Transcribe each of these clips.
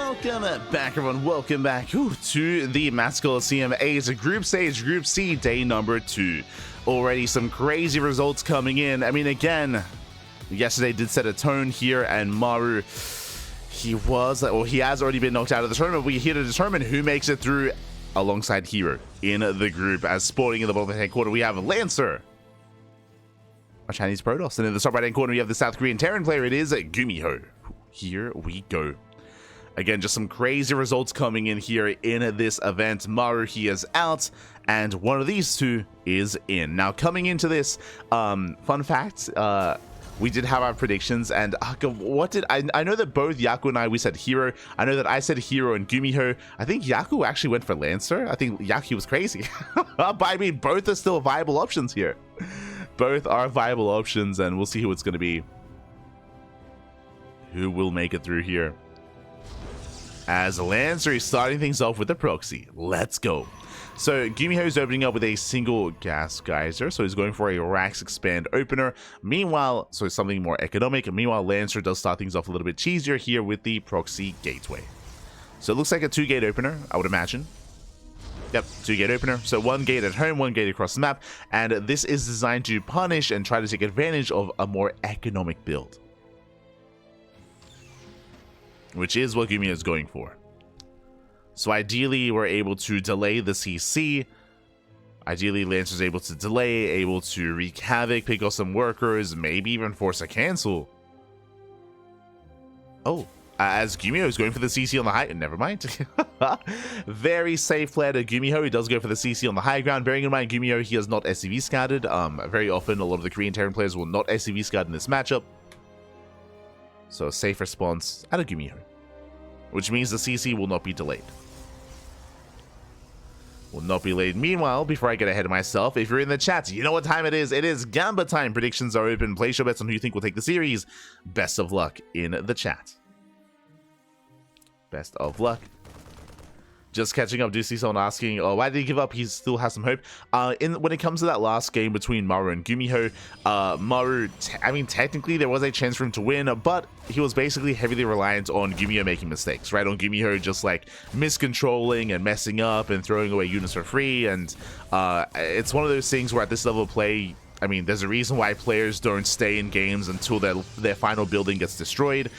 Welcome back, everyone. Welcome back to the Coliseum A's Group Stage, Group C, day number 2. Already some crazy results coming in. I mean, again, yesterday did set a tone here, and Maru, he has already been knocked out of the tournament. We're here to determine who makes it through alongside Hero in the group. As sporting in the bottom right-hand corner, we have Lancer, our Chinese Protoss, and in the top right-hand corner, we have the South Korean Terran player. It is GuMiho. Here we go. Again, just some crazy results coming in here in this event. Maru, he is out, and one of these two is in. Now, coming into this, fun fact, we did have our predictions, and what did I know that both Yaku and I, we said Hero. I know that I said Hero and GuMiho. I think Yaku actually went for Lancer. I think Yaku was crazy. But I mean, both are still viable options here. Both are viable options, and we'll see who it's going to be. Who will make it through here? As Lancer is starting things off with a proxy. Let's go. So GuMiho is opening up with a single gas geyser, so he's going for a Rax Expand opener. Meanwhile, so something more economic. Meanwhile, Lancer does start things off a little bit cheesier here with the proxy gateway. So it looks like a 2-gate opener, I would imagine. Yep, 2-gate opener. So 1 gate at home, 1 gate across the map, and this is designed to punish and try to take advantage of a more economic build, which is what GuMiho is going for. So ideally, we're able to delay the CC. Ideally, Lancer's able to delay, able to wreak havoc, pick off some workers, maybe even force a cancel. Oh, as GuMiho is going for the CC on the high... Never mind. Very safe player to GuMiho. He does go for the CC on the high ground. Bearing in mind, GuMiho, he has not SCV scouted. Very often, a lot of the Korean Terran players will not SCV scout in this matchup. So a safe response out of GuMiho, which means the CC will not be delayed. Will not be delayed. Meanwhile, before I get ahead of myself, if you're in the chat, you know what time it is. It is Gamba time. Predictions are open. Place your bets on who you think will take the series. Best of luck in the chat. Best of luck. Just catching up, do see someone asking, oh, why did he give up? He still has some hope. When it comes to that last game between Maru and GuMiho, Maru, I mean, technically there was a chance for him to win, but he was basically heavily reliant on GuMiho making mistakes, right? On GuMiho just like miscontrolling and messing up and throwing away units for free. And it's one of those things where at this level of play, I mean, there's a reason why players don't stay in games until their final building gets destroyed.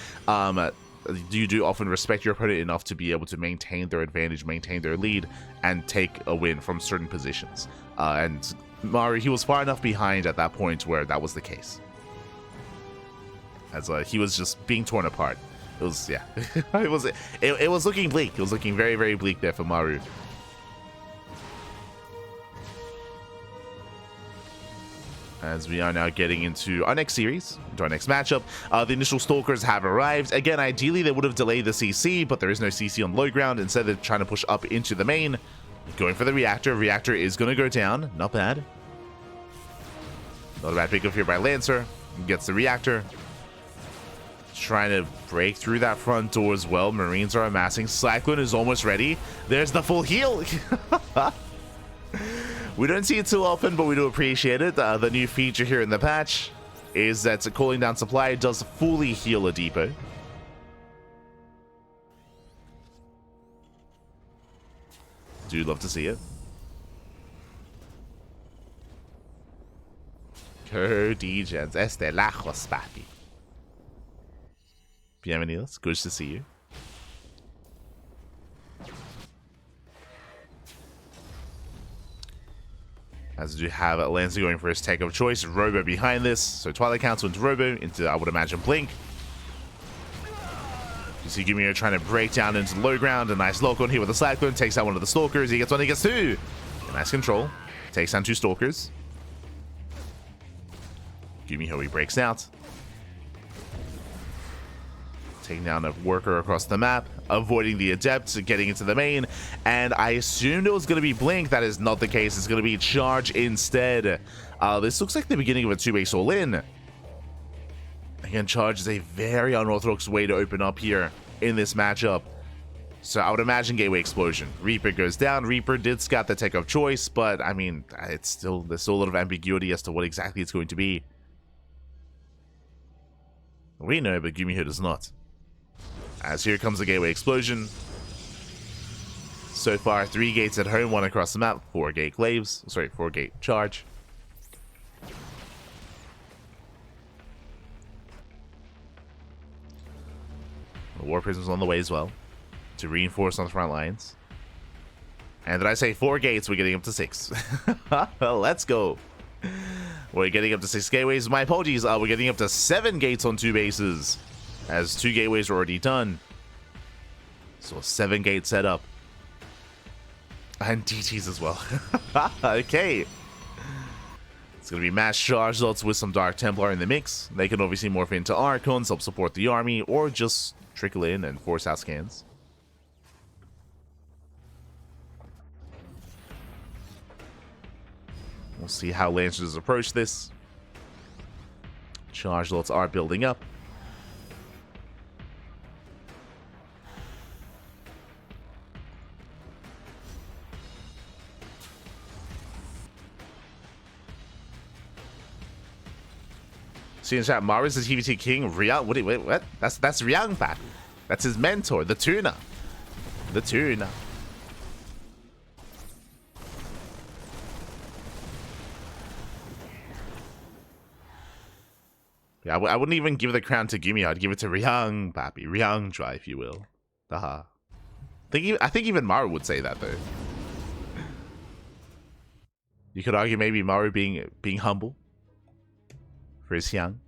You do often respect your opponent enough to be able to maintain their advantage, maintain their lead, and take a win from certain positions. And Maru, he was far enough behind at that point where that was the case. As he was just being torn apart. It was, yeah, it was looking bleak. It was looking very, very bleak there for Maru. As we are now getting into our next series, into our next matchup. The initial Stalkers have arrived. Again, ideally they would have delayed the CC, but there is no CC on low ground. Instead, they're trying to push up into the main. Going for the reactor. Reactor is going to go down. Not bad. Not a bad pickup here by Lancer. Gets the reactor. Trying to break through that front door as well. Marines are amassing. Cyclone is almost ready. There's the full heal. We don't see it too often, but we do appreciate it. The new feature here in the patch is that cooling down supply does fully heal a depot. Do love to see it. Codigens, estelajos, papi. Bienvenidos, good to see you. As we do have Lancer going for his tech of choice, Robo behind this. So Twilight Council into Robo, into, I would imagine, Blink. You see GuMiho trying to break down into the low ground. A nice lock on here with the Cyclone. Takes out one of the Stalkers. He gets one, he gets two. A nice control. Takes down 2 Stalkers. GuMiho, he breaks out. Taking down a worker across the map, avoiding the Adept, getting into the main, and I assumed it was going to be Blink. That is not the case. It's going to be Charge instead. This looks like the beginning of a 2-base all-in. Again, Charge is a very unorthodox way to open up here in this matchup. So I would imagine Gateway Explosion. Reaper goes down. Reaper did scout the tech of choice, but I mean, there's still a lot of ambiguity as to what exactly it's going to be. We know, but GuMiho does not. As here comes the gateway explosion. So far, 3 gates at home, 1 across the map, 4 gate glaives. Sorry, 4 gate charge. The War Prism's on the way as well to reinforce on the front lines. And did I say 4 gates? We're getting up to 6. Let's go. We're getting up to 6 gateways. My apologies. We're getting up to 7 gates on 2 bases, as 2 gateways are already done. So a 7 gate setup. And DTs as well. Okay. It's going to be mass charge lots with some Dark Templar in the mix. They can obviously morph into Archons, help support the army, or just trickle in and force out scans. We'll see how Lancers approach this. Charge lots are building up. See in chat, Maru's the TvT king. Ryang, wait, what? That's Ryang back. That's his mentor, the Tuna. The Tuna. Yeah, I wouldn't even give the crown to GuMiho. I'd give it to Ryang, papi. Ryang try, if you will. Haha. I think even Maru would say that though. You could argue maybe Maru being humble for his young.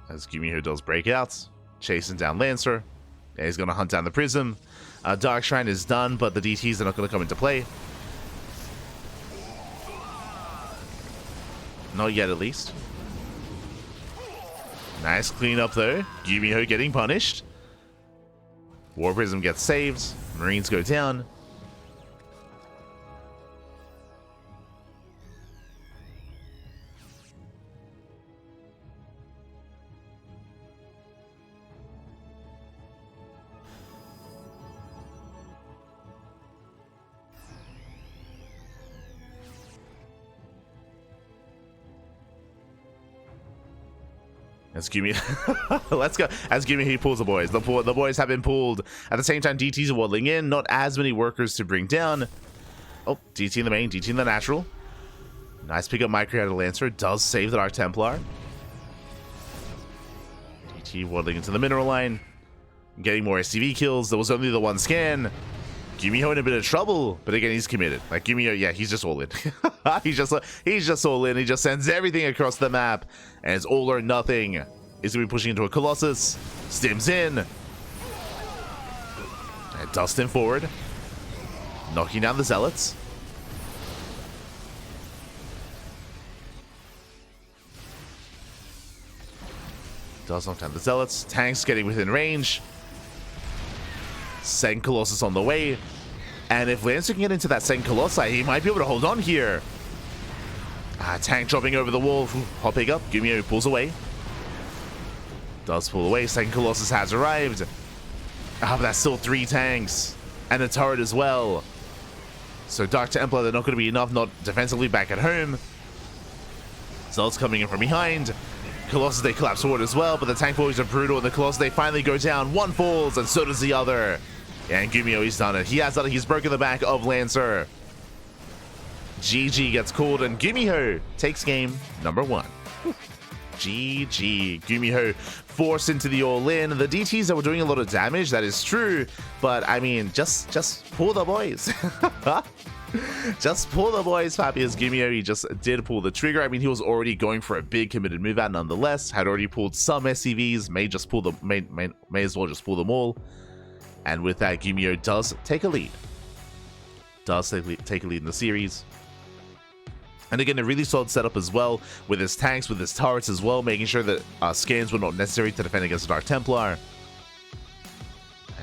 As GuMiho does breakouts, chasing down Lancer. Yeah, he's gonna hunt down the Prism. Dark Shrine is done, but the DTs are not gonna come into play. Not yet, at least. Nice cleanup though. GuMiho getting punished. War Prism gets saved. Marines go down. As GuMiho, let's go. As GuMiho pulls the boys. The boys have been pulled. At the same time, DTs are waddling in. Not as many workers to bring down. Oh, DT in the main, DT in the natural. Nice pick up micro out of Lancer. Does save the Dark Templar. DT waddling into the mineral line. Getting more SCV kills. There was only the 1 scan. GuMiho in a bit of trouble, but again, he's committed. Like GuMiho, yeah, he's just all in. he's just all in. He just sends everything across the map, and it's all or nothing. He's gonna be pushing into a Colossus. Stims in, and Dustin forward, knocking down the Zealots. Does knock down the Zealots. Tanks getting within range. Second Colossus on the way. And if Lancer can get into that second Colossi, he might be able to hold on here. Tank dropping over the wall. Hot pick up. GuMiho pulls away. Does pull away. Second Colossus has arrived. But that's still 3 tanks. And a turret as well. So Dark Templar, they're not going to be enough. Not defensively back at home. Zealots coming in from behind. Colossus, they collapse forward as well. But the tank boys are brutal. And the Colossus, they finally go down. One falls. And so does the other. And GuMiho, he's done it. He has done it. He's broken the back of Lancer. GG gets called, and GuMiho takes game number 1. GG. GuMiho forced into the all-in. The DTs that were doing a lot of damage, that is true. But, I mean, just pull the boys. Just pull the boys, papi. As GuMiho, he just did pull the trigger. I mean, he was already going for a big committed move out nonetheless. Had already pulled some SCVs. May as well just pull them all. And with that, GuMiho does take a lead. Take a lead in the series. And again, a really solid setup as well, with his tanks, with his turrets as well, making sure that scans were not necessary to defend against the Dark Templar.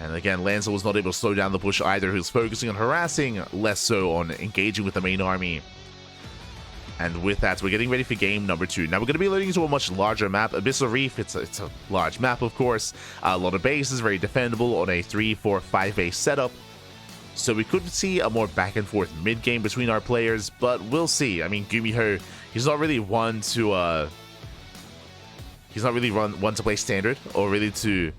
And again, Lancer was not able to slow down the push either. He was focusing on harassing, less so on engaging with the main army. And with that, we're getting ready for game number 2. Now, we're going to be loading into a much larger map. Abyssal Reef, it's a large map, of course. A lot of bases, very defendable on a 3, 4, 5 base setup. So we could see a more back and forth mid-game between our players, but we'll see. I mean, GuMiho, he's not really one to He's not really one to play standard or really to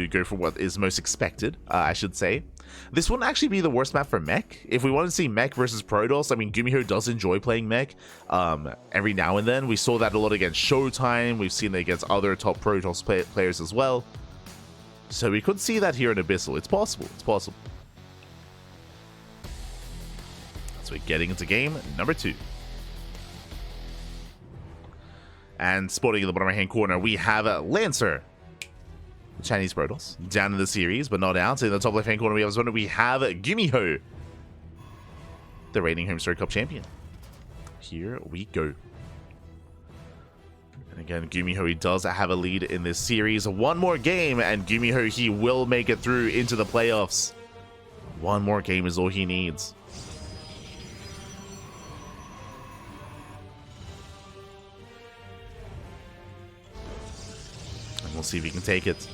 go for what is most expected, I should say. This wouldn't actually be the worst map for mech. If we want to see mech versus Protoss, I mean, GuMiho does enjoy playing mech every now and then. We saw that a lot against Showtime. We've seen it against other top Protoss players as well. So we could see that here in Abyssal. It's possible. It's possible. So we're getting into game number 2. And spotting in the bottom right-hand corner, we have Lancer. Chinese Protoss down in the series, but not out. In the top left-hand corner, we have GuMiho, the reigning Homestar Cup champion. Here we go. And again, GuMiho, he does have a lead in this series. One more game, and GuMiho, he will make it through into the playoffs. One more game is all he needs. And we'll see if he can take it.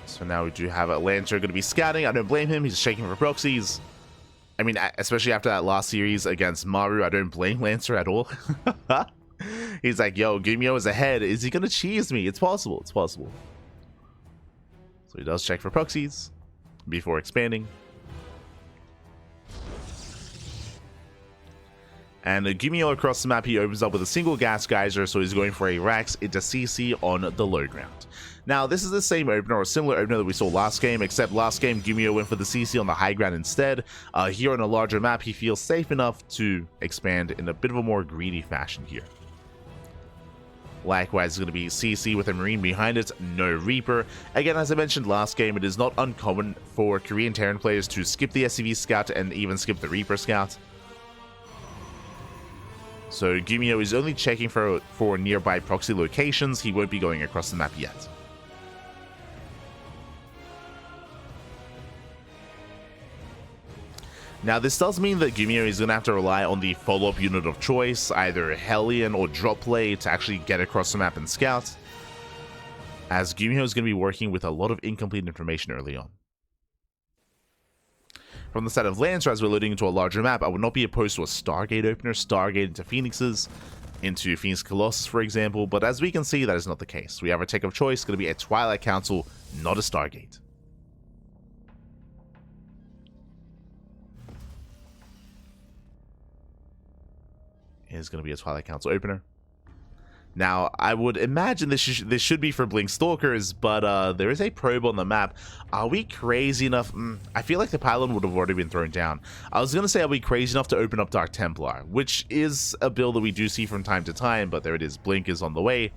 So now we do have a Lancer going to be scouting. I don't blame him. He's shaking for proxies. I mean, especially after that last series against Maru, I don't blame Lancer at all. He's like, yo, GuMiho is ahead. Is he going to cheese me? It's possible. It's possible. So he does check for proxies before expanding. And GuMiho across the map, he opens up with a single gas geyser, so he's going for a Rax into CC on the low ground. Now, this is the same opener, or a similar opener that we saw last game, except last game, GuMiho went for the CC on the high ground instead. Here on a larger map, he feels safe enough to expand in a bit of a more greedy fashion here. Likewise, it's going to be CC with a Marine behind it, no Reaper. Again, as I mentioned last game, it is not uncommon for Korean Terran players to skip the SCV Scout and even skip the Reaper Scout. So GuMiho is only checking for nearby proxy locations. He won't be going across the map yet. Now, this does mean that GuMiho is going to have to rely on the follow-up unit of choice, either Hellion or Drop Play, to actually get across the map and scout, as GuMiho is going to be working with a lot of incomplete information early on. From the side of Lancer, as we're loading into a larger map, I would not be opposed to a Stargate opener, Stargate into Phoenixes, into Phoenix Colossus, for example, but as we can see, that is not the case. We have our tech of choice, going to be a Twilight Council, not a Stargate. Is going to be a Twilight Council opener. Now, I would imagine this should be for Blink Stalkers, but there is a probe on the map. Are we crazy enough? I feel like the pylon would have already been thrown down. I was going to say, are we crazy enough to open up Dark Templar, which is a build that we do see from time to time, but there it is. Blink is on the way.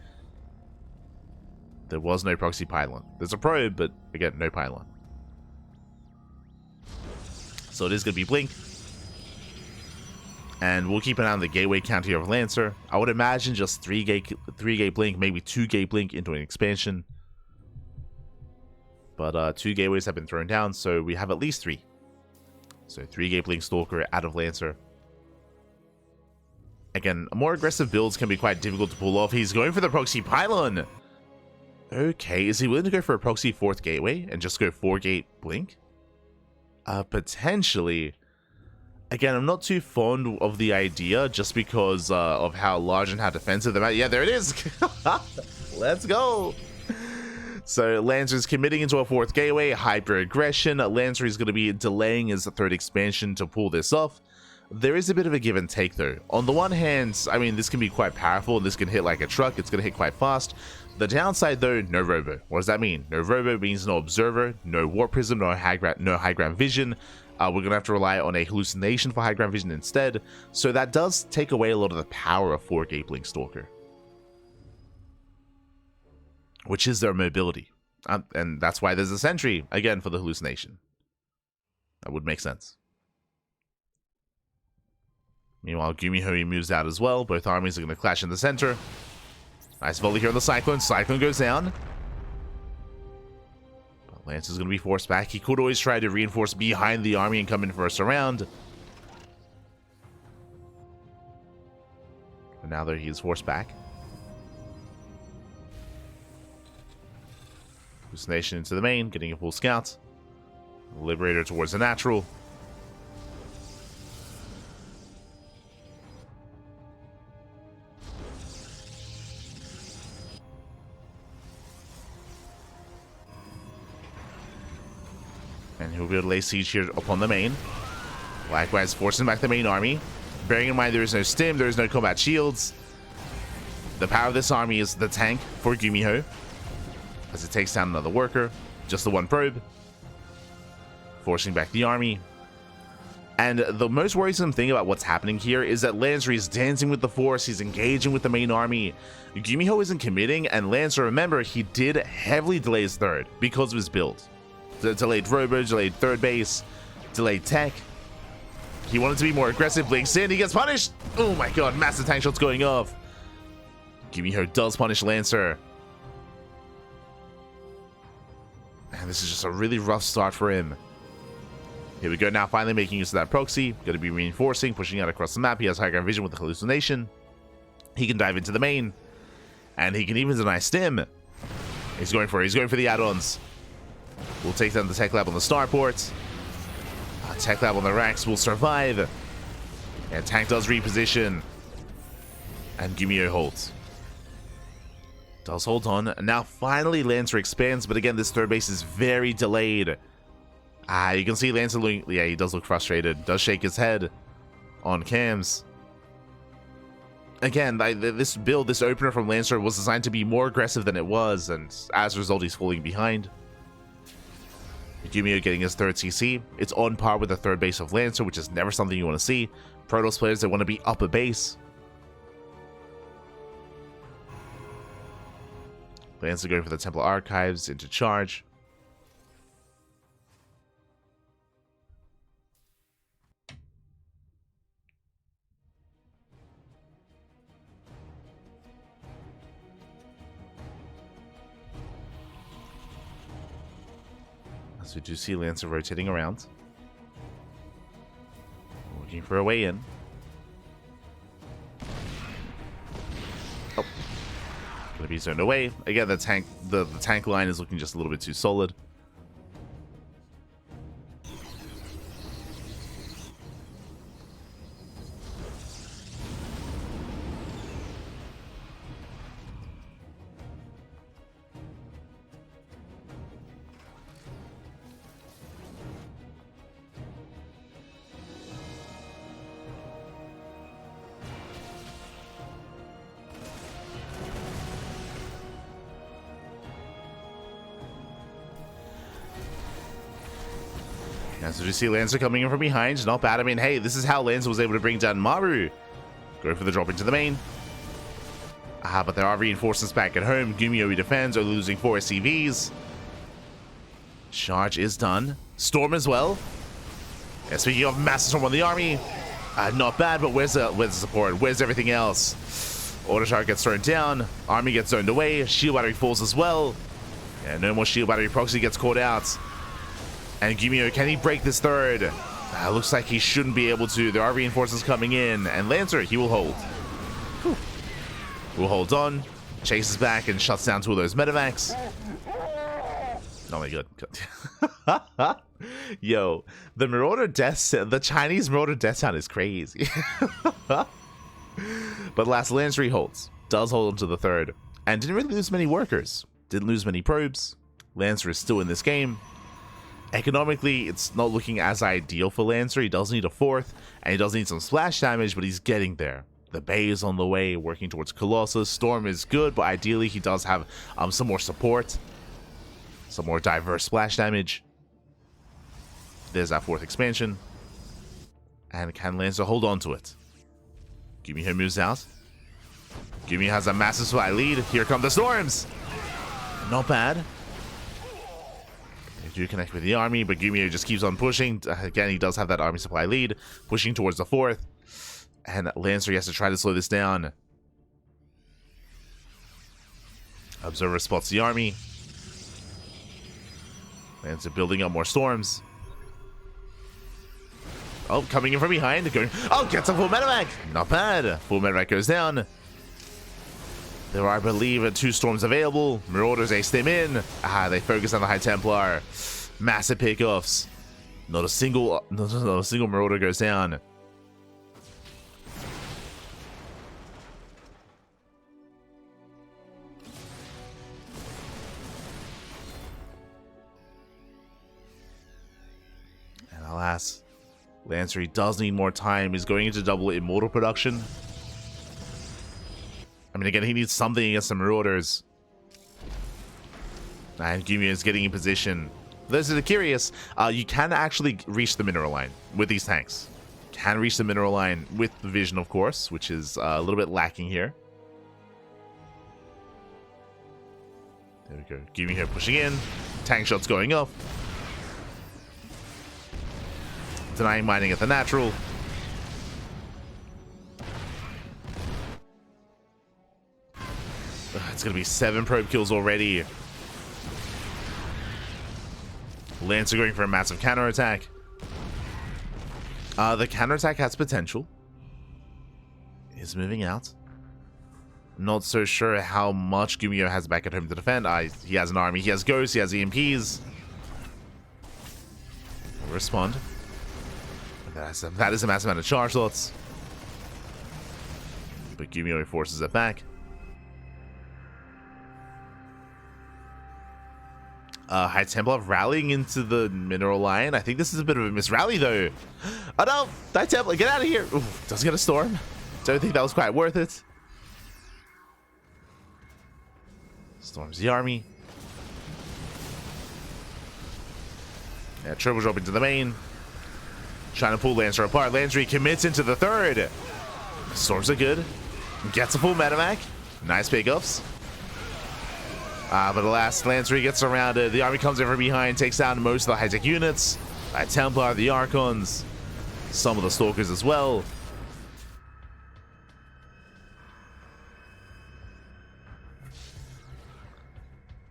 There was no proxy pylon. There's a probe, but again, no pylon. So it is going to be Blink. And we'll keep an eye on the gateway count here of Lancer. I would imagine just 3 gate blink, maybe 2 gate blink into an expansion. But 2 gateways have been thrown down, so we have at least 3. So 3 gate blink Stalker out of Lancer. Again, more aggressive builds can be quite difficult to pull off. He's going for the proxy pylon. Okay, is he willing to go for a proxy 4th gateway and just go 4 gate blink? Potentially. Again, I'm not too fond of the idea just because of how large and how defensive the map. Yeah, there it is. Let's go. So Lancer's committing into a 4th gateway, hyper aggression. Lancer is going to be delaying his 3rd expansion to pull this off. There is a bit of a give and take though. On the one hand, I mean, this can be quite powerful. This can hit like a truck. It's going to hit quite fast. The downside though, no robo. What does that mean? No robo means no observer, no warp prism, no high ground vision. We're going to have to rely on a hallucination for high ground vision instead, so that does take away a lot of the power of 4 gate blink Stalker, which is their mobility, and that's why there's a sentry, again, for the hallucination. That would make sense. Meanwhile, GuMiho moves out as well. Both armies are going to clash in the center. Nice volley here on the Cyclone. Cyclone goes down. Lance is going to be forced back. He could always try to reinforce behind the army and come in for a surround. But now that he is forced back. Hallucination into the main, getting a full scout. Liberator towards the natural. And he'll be able to lay siege here upon the main. Likewise, forcing back the main army. Bearing in mind there is no stim, there is no combat shields. The power of this army is the tank for GuMiho, as it takes down another worker. Just the one probe. Forcing back the army. And the most worrisome thing about what's happening here is that Lancer is dancing with the force, he's engaging with the main army. GuMiho isn't committing, and Lancer, remember, he did heavily delay his third because of his build. Delayed robo, delayed third base, delayed tech. He wanted to be more aggressive, blinks in, he gets punished! Oh my god, massive tank shots going off. GuMiho does punish Lancer. And this is just a really rough start for him. Here we go now, finally making use of that proxy. Going to be reinforcing, pushing out across the map. He has high ground vision with the hallucination. He can dive into the main. And he can even deny stim. He's going for the add-ons. We'll take down the tech lab on the starport. Tech lab on the racks will survive. And tank does reposition. And GuMiho holds. Does hold on. And now finally Lancer expands, but again this third base is very delayed. You can see Lancer looking, yeah, he does look frustrated. Does shake his head on cams. Again, this build, this opener from Lancer was designed to be more aggressive than it was, and as a result he's falling behind. GuMiho getting his third CC. It's on par with the third base of Lancer, which is never something you want to see. Protoss players that want to be up a base. Lancer going for the Temple Archives into charge. So we do see Lancer rotating around. Looking for a way in. Oh. Gonna be zoned away. Again, the tank line is looking just a little bit too solid. So you see Lancer coming in from behind, not bad. I mean, hey, this is how Lancer was able to bring down Maru. Go for the drop into the main. But there are reinforcements back at home. GuMiho defends, are losing 4 SCVs. Charge is done. Storm as well. Yeah, speaking of massive storm on the army, not bad, but where's the support? Where's everything else? Autoshard gets thrown down. Army gets zoned away. Shield battery falls as well. Yeah, no more shield battery. Proxy gets caught out. And GuMiho, can he break this third? Looks like he shouldn't be able to. There are reinforcements coming in. And Lancer, he will hold. Whew. Will hold on. Chases back and shuts down 2 of those medevacs. Oh my god. Yo, the Marauder death, the Chinese Marauder death sound is crazy. But last Lancer, he holds. Does hold on to the third. And didn't really lose many workers. Didn't lose many probes. Lancer is still in this game. Economically, it's not looking as ideal for Lancer. He does need a 4th, and he does need some splash damage, but he's getting there. The Bay is on the way, working towards Colossus. Storm is good, but ideally he does have some more support. Some more diverse splash damage. There's that 4th expansion. And can Lancer hold on to it? GuMiho moves out. GuMiho has a massive supply lead. Here come the storms! Not bad. They do connect with the army, but GuMiho just keeps on pushing. Again, he does have that army supply lead, pushing towards the 4th. And Lancer, he has to try to slow this down. Observer spots the army. Lancer building up more storms. Oh, coming in from behind. Going, oh, gets a full medevac. Not bad. Full medevac goes down. There are, I believe, 2 storms available. Marauders ace them in. They focus on the High Templar. Massive pickoffs. Not a single Marauder goes down. And alas, Lancer, he does need more time. He's going into double Immortal production. I mean, again, he needs something against the Marauders. And GuMiho is getting in position. For those that are curious, you can actually reach the mineral line with these tanks. Can reach the mineral line with the vision, of course, which is a little bit lacking here. There we go. GuMiho pushing in. Tank shots going up. Denying mining at the natural. It's going to be 7 probe kills already. Lancer going for a massive counterattack. The counterattack has potential. He's moving out. Not so sure how much GuMiho has back at home to defend. He has an army. He has ghosts. He has EMPs. We'll respond. That is a massive amount of charge slots. But GuMiho forces it back. High Templar rallying into the mineral line. I think this is a bit of a misrally though. Oh no! High Templar, get out of here! Ooh, does get a storm. Don't think that was quite worth it. Storms the army. Yeah, triple drop into the main. Trying to pull Lancer apart. Lancer commits into the third. Storms are good. Gets a full metamac. Nice pickups. But alas, Lancer gets surrounded. The army comes in from behind, takes down most of the high-tech units. Templar, the Archons, some of the Stalkers as well.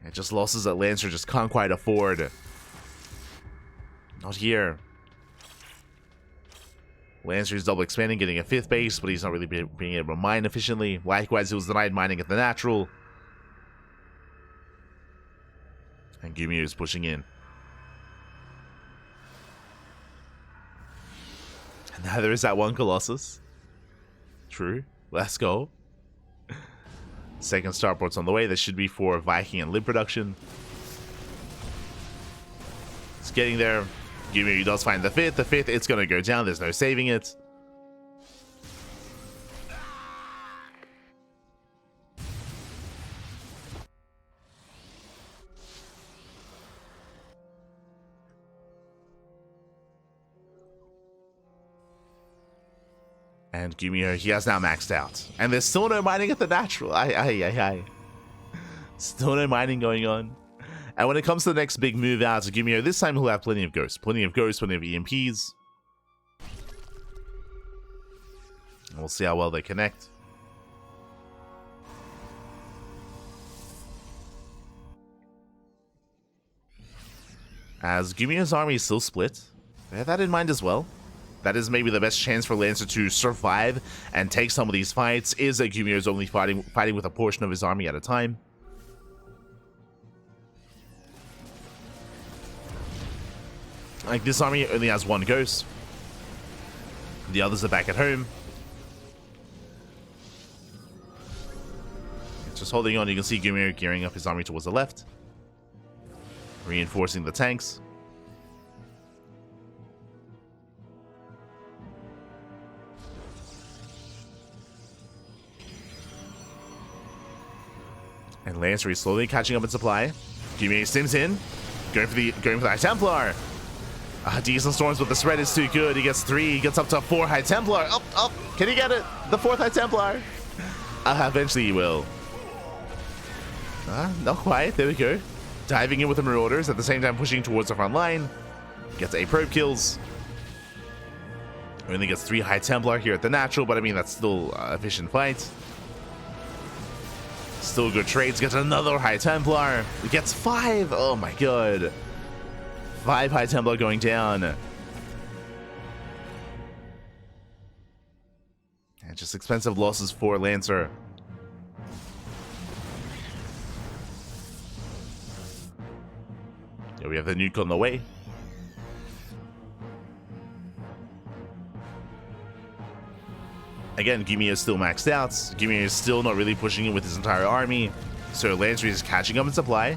It just losses that Lancer just can't quite afford. Not here. Lancer is double expanding, getting a 5th base, but he's not really being able to mine efficiently. Likewise, he was denied mining at the natural. And GuMiho is pushing in. And now there is that one Colossus. True. Let's go. Second starport's on the way. This should be for Viking and Lib production. It's getting there. GuMiho does find the 5th. The 5th, it's going to go down. There's no saving it. And GuMiho, he has now maxed out. And there's still no mining at the natural. Still no mining going on. And when it comes to the next big move out to GuMiho, this time he'll have plenty of ghosts. Plenty of ghosts, plenty of EMPs. And we'll see how well they connect. As GuMiho's army is still split. Bear that in mind as well. That is maybe the best chance for Lancer to survive and take some of these fights, is that GuMiho is only fighting with a portion of his army at a time. Like, this army only has 1 ghost. The others are back at home. It's just holding on. You can see GuMiho gearing up his army towards the left. Reinforcing the tanks. And Lancer is slowly catching up in supply. GuMiho stims in. Going for the High Templar. Decent storms, but the spread is too good. He gets 3. He gets up to 4 High Templar. Up. Can he get it? The 4th High Templar. Eventually he will. Not quite. There we go. Diving in with the Marauders, at the same time pushing towards the front line. Gets 8 probe kills. Only gets 3 High Templar here at the natural, but I mean, that's still an efficient fight. Still good trades. Gets another High Templar. He gets 5. Oh my god. 5 High Templar going down. And just expensive losses for Lancer. Here we have the nuke on the way. Again, GuMiho is still maxed out. GuMiho is still not really pushing in with his entire army. So Lancer is catching up in supply.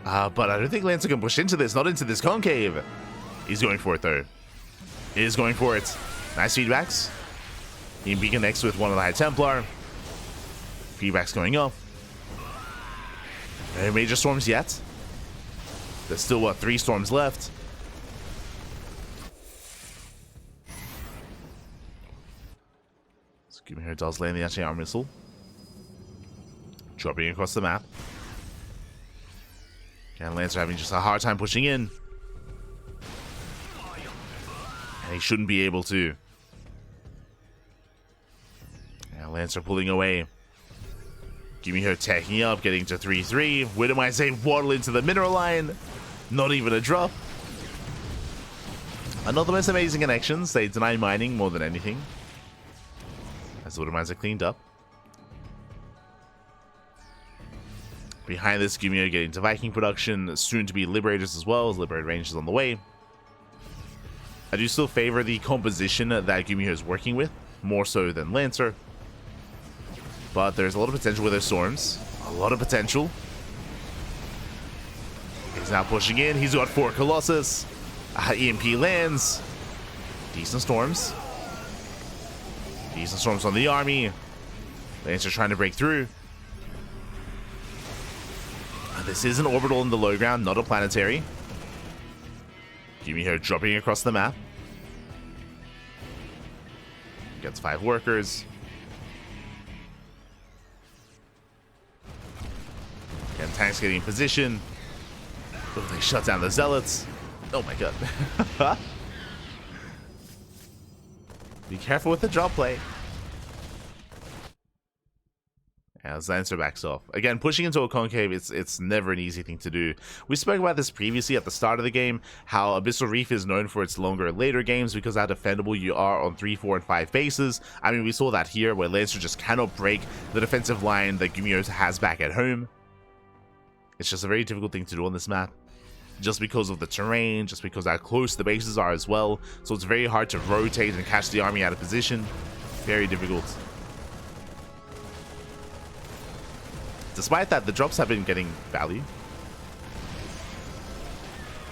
But I don't think Lancer can push into this, not into this concave. He's going for it though. He is going for it. Nice feedbacks. EMP connects with one of the High Templar. Feedbacks going up. No major storms yet. There's still, what, 3 storms left. So GuMiho does land the anti-armor missile. Dropping across the map. And Lancer having just a hard time pushing in. And he shouldn't be able to. And Lancer pulling away. GuMiho taking up, getting to 3-3. Widow might say waddle into the mineral line. Not even a drop. Another most amazing connections. They deny mining more than anything. As the Widow mines are cleaned up. Behind this, GuMiho getting to Viking production, soon to be Liberators as well, as Liberator range is on the way. I do still favor the composition that GuMiho is working with, more so than Lancer. But there's a lot of potential with those storms. A lot of potential. He's now pushing in. He's got 4 Colossus. EMP lands. Decent storms. Decent storms on the army. Lancer trying to break through. This is an orbital in the low ground, not a planetary. GuMiho dropping across the map. Gets 5 workers. And tanks getting in position. Oh, they shut down the zealots. Oh my god. Be careful with the drop play. As Lancer backs off. Again, pushing into a concave, it's never an easy thing to do. We spoke about this previously at the start of the game, how Abyssal Reef is known for its longer and later games because how defendable you are on 3, 4, and 5 bases. I mean, we saw that here, where Lancer just cannot break the defensive line that GuMiho has back at home. It's just a very difficult thing to do on this map. Just because of the terrain, just because how close the bases are as well. So it's very hard to rotate and catch the army out of position. Very difficult. Despite that, the drops have been getting value.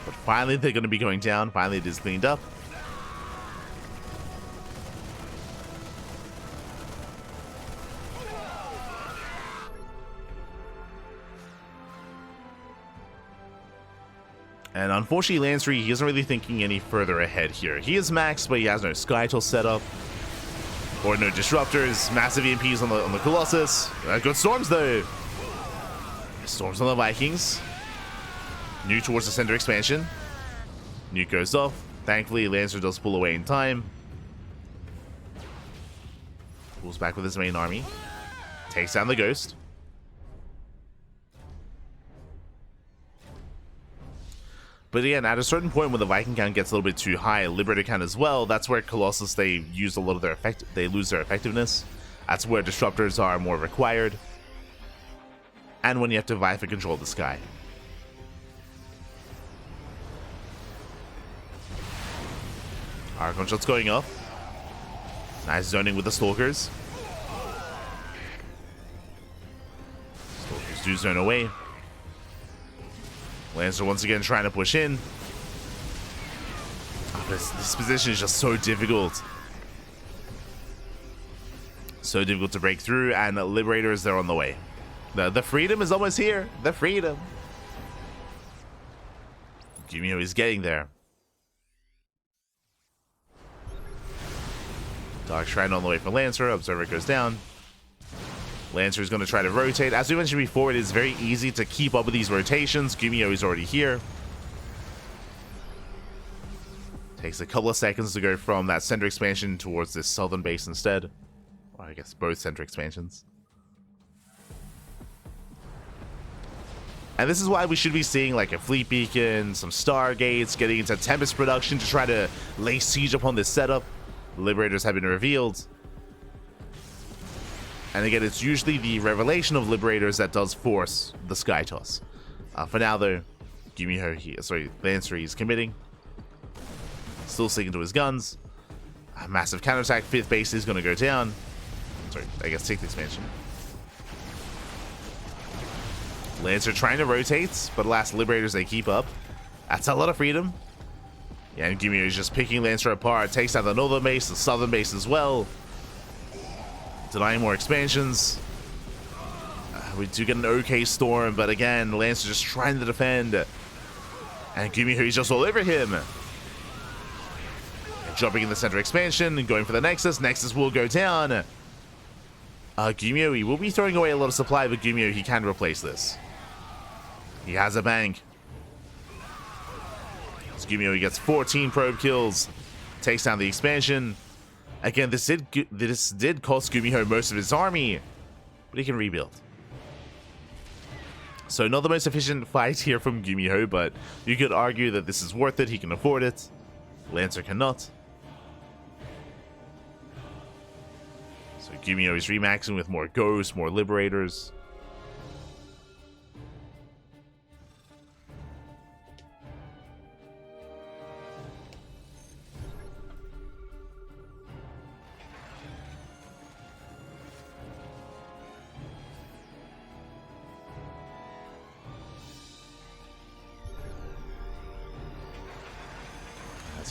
But finally, they're going to be going down. Finally, it is cleaned up. And unfortunately, Lancer, he isn't really thinking any further ahead here. He is maxed, but he has no Skytel set up. Or no disruptors. Massive EMPs on the Colossus. Good storms, though. Storms on the Vikings. Nuke towards the center expansion. Nuke goes off. Thankfully, Lancer does pull away in time. Pulls back with his main army. Takes down the Ghost. But again, at a certain point when the Viking count gets a little bit too high, Liberator count as well, that's where Colossus, they use a lot of their they lose their effectiveness. That's where disruptors are more required. And when you have to vie for control of the sky. Archon shots going up. Nice zoning with the Stalkers. Stalkers do zone away. Lancer once again trying to push in. Oh, this position is just so difficult. So difficult to break through, and Liberators, they're on the way. The freedom is almost here. The freedom. GuMiho is getting there. Dark Shrine on the way for Lancer. Observer goes down. Lancer is going to try to rotate. As we mentioned before, it is very easy to keep up with these rotations. GuMiho is already here. Takes a couple of seconds to go from that center expansion towards this southern base instead. Or I guess both center expansions. And this is why we should be seeing like a Fleet Beacon, some Stargates, getting into Tempest production to try to lay siege upon this setup. Liberators have been revealed. And again, it's usually the revelation of Liberators that does force the Sky Toss. For now, though, GuMiho, Lancer, he's committing. Still sticking to his guns. A massive counterattack. 5th base is going to go down. Sorry, I guess 6th expansion. Lancer trying to rotate, but last Liberators, they keep up. That's a lot of freedom. Yeah, and GuMiho is just picking Lancer apart. Takes out the northern base, the southern base as well. Denying more expansions. We do get an okay storm, but again, Lancer just trying to defend. And GuMiho is just all over him. And jumping in the center expansion and going for the Nexus. Nexus will go down. GuMiho, he will be throwing away a lot of supply, but GuMiho, he can replace this. He has a bank. So GuMiho, he gets 14 probe kills. Takes down the expansion. Again, this did cost GuMiho most of his army, but he can rebuild. So not the most efficient fight here from GuMiho, but you could argue that this is worth it. He can afford it. Lancer cannot. So GuMiho is remaxing with more Ghosts, more Liberators.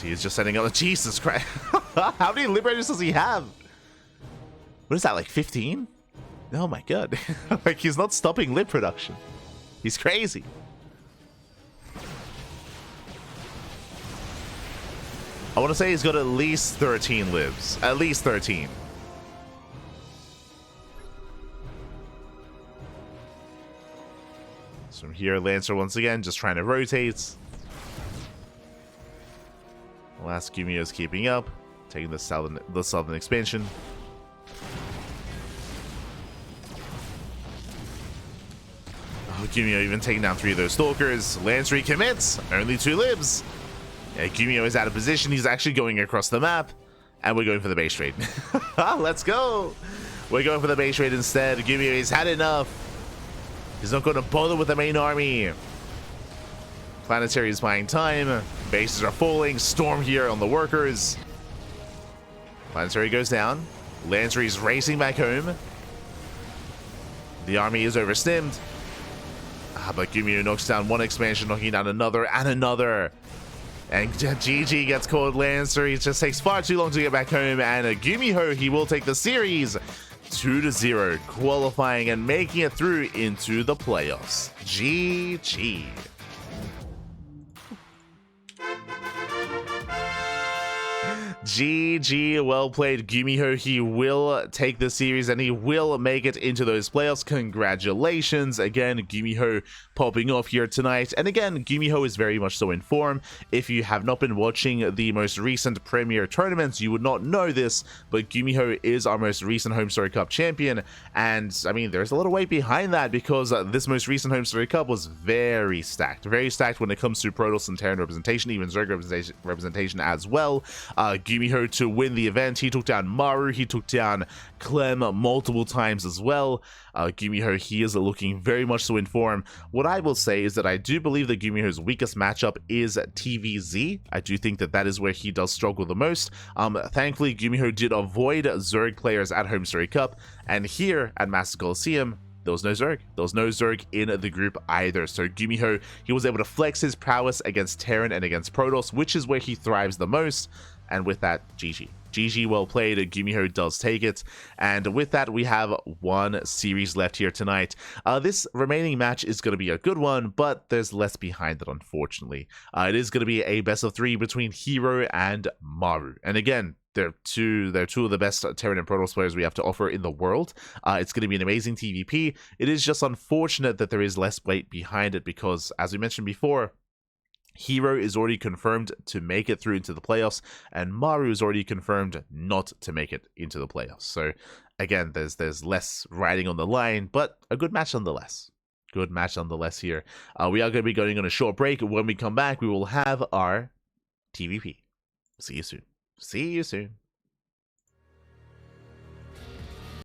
He is just setting up. Jesus Christ. How many Liberators does he have? What is that, like 15? Oh my god. Like, he's not stopping lib production. He's crazy. I want to say he's got at least 13 libs. At least 13. So from here, Lancer once again just trying to rotate. Last GuMiho is keeping up, taking the southern expansion. Oh, GuMiho even taking down 3 of those Stalkers. Lancer commits, only 2 libs. Yeah, GuMiho is out of position. He's actually going across the map, and we're going for the base trade. Let's go. We're going for the base trade instead. GuMiho has had enough. He's not going to bother with the main army. Planetary is buying time. Bases are falling. Storm here on the workers. Planetary goes down. Lancer is racing back home. The army is overstimmed. But GuMiho knocks down 1 expansion, knocking down another and another. And GG gets called Lancer. He just takes far too long to get back home. And GuMiho, he will take the series 2-0, qualifying and making it through into the playoffs. GG. GG, well played, GuMiho. He will take the series and he will make it into those playoffs. Congratulations. Again, GuMiho popping off here tonight. And again, GuMiho is very much so in form. If you have not been watching the most recent Premier tournaments, you would not know this, but GuMiho is our most recent Home Story Cup champion. And I mean, there's a lot of weight behind that because this most recent Home Story Cup was very stacked when it comes to Protoss and Terran representation, even Zerg representation as well. GuMiho to win the event. He took down Maru, he took down Clem multiple times as well. GuMiho, he is looking very much so in form. What I will say is that I do believe that GuMiho's weakest matchup is TvZ. I do think that that is where he does struggle the most. Thankfully, GuMiho did avoid Zerg players at Home Story Cup, and here at Master Coliseum, there was no Zerg. There was no Zerg in the group either. So GuMiho, he was able to flex his prowess against Terran and against Protoss, which is where he thrives the most. And with that, GG. GG, well played. GuMiho does take it. And with that, we have 1 series left here tonight. This remaining match is going to be a good one, but there's less behind it, unfortunately. It is going to be a best of 3 between Hero and Maru. And again, they're two of the best Terran and Protoss players we have to offer in the world. It's going to be an amazing TvP. It is just unfortunate that there is less weight behind it because, as we mentioned before, Hero is already confirmed to make it through into the playoffs, and Maru is already confirmed not to make it into the playoffs. So again, there's less riding on the line, but a good match nonetheless. Good match nonetheless here. We are going to be going on a short break. When we come back, we will have our TvP. See you soon. See you soon.